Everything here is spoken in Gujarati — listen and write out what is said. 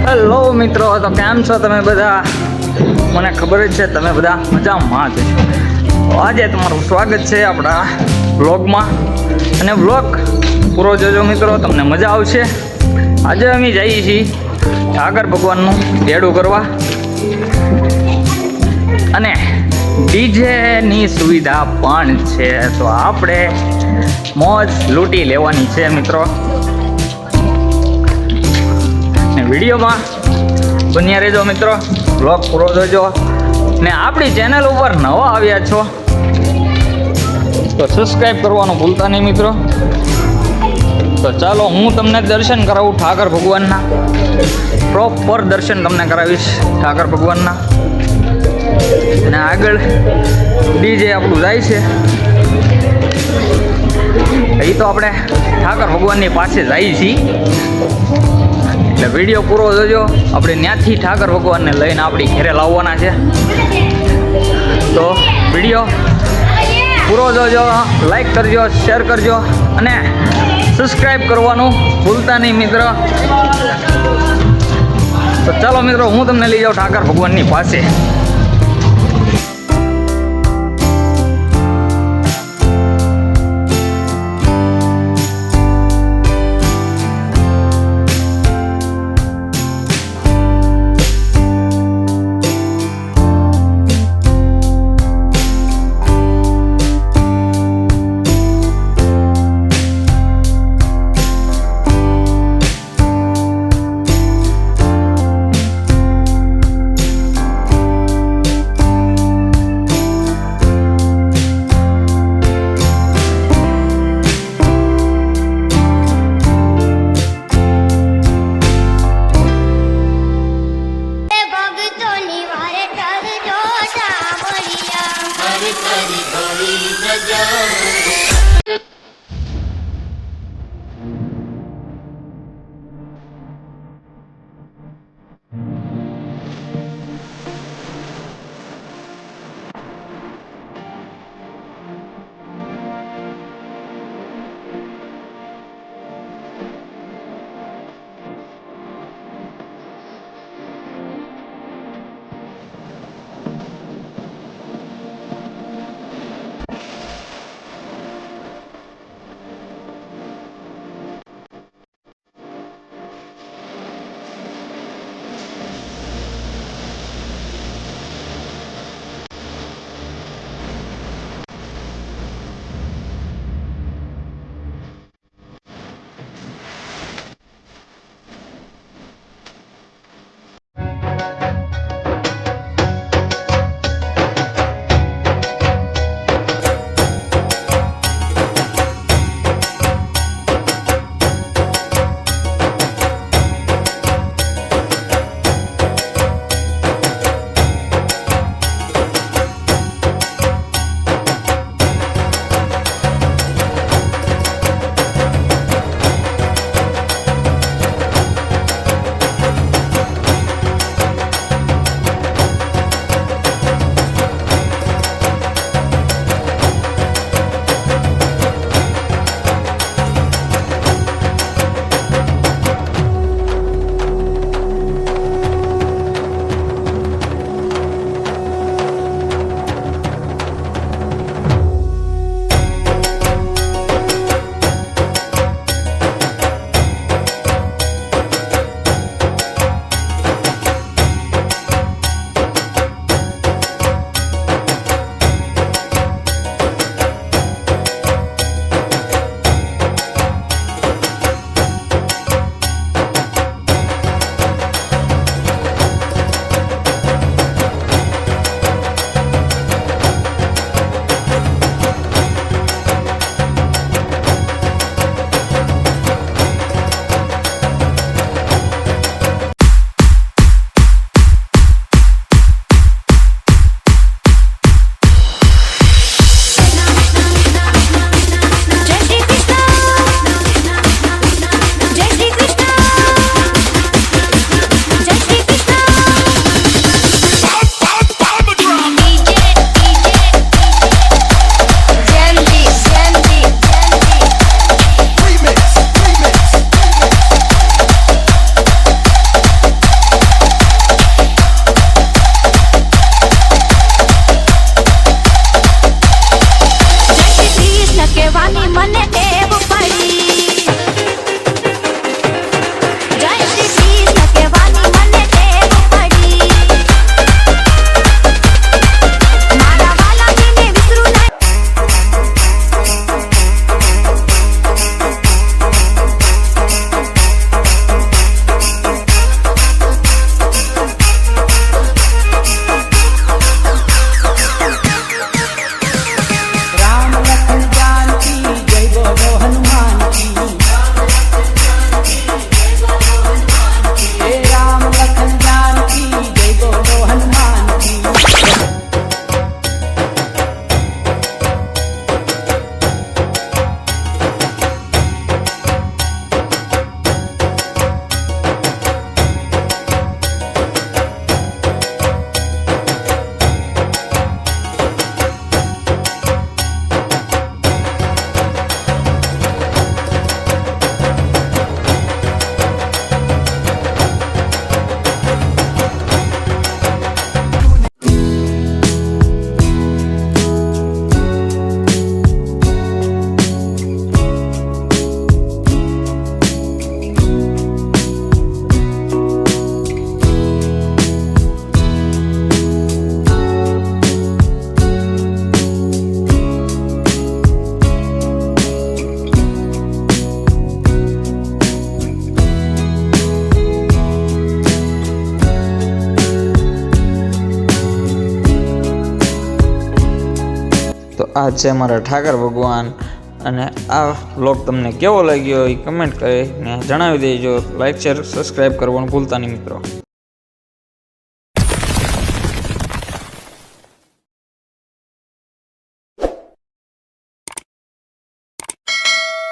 હેલો મિત્રો, તો કેમ છો તમે બધા? મને ખબર જ છે તમે બધા મજામાં જ છો. તો આજે તમારું સ્વાગત છે આપણા વ્લોગમાં, અને વ્લોગ પૂરો જોજો મિત્રો, તમને મજા આવશે. આજે અમે જઈએ છીએ ઠાકર ભગવાનનું દેડું કરવા, અને ડીજેની સુવિધા પણ છે. તો આપણે મોજ લૂંટી લેવાની છે મિત્રો. વિડીયોમાં બન્યા રહેજો મિત્રો, વ્લોગ પૂરો જોજો. ને આપણી ચેનલ ઉપર નવા આવ્યા છો તો સબસ્ક્રાઈબ કરવાનું ભૂલતા નહીં મિત્રો. તો ચાલો હું તમને દર્શન કરાવું ઠાકર ભગવાનના, પ્રોપર દર્શન તમને કરાવીશ ઠાકર ભગવાનના. અને આગળ ડીજે આપણું જાય છે, એ તો આપણે ઠાકર ભગવાનની પાસે જઈએ છીએ. એટલે વિડીયો પૂરો જોજો. આપણે ત્યાંથી ઠાકર ભગવાનને લઈને આપણી ઘરે લાવવાના છે. તો વિડીયો પૂરો જોજો, લાઈક કરજો, શેર કરજો અને સબસ્ક્રાઈબ કરવાનું ભૂલતા નહીં મિત્ર. તો ચાલો મિત્રો, હું તમને લઈ જાઉં ઠાકર ભગવાનની પાસે. આ છે મારા ઠાકર ભગવાન. અને આ વ્લોગ તમને કેવો લાગ્યો એ કમેન્ટ કરીને જણાવી દેજો. લાઈક શેર સબસ્ક્રાઈબ કરવાનું ભૂલતા નહીં મિત્રો.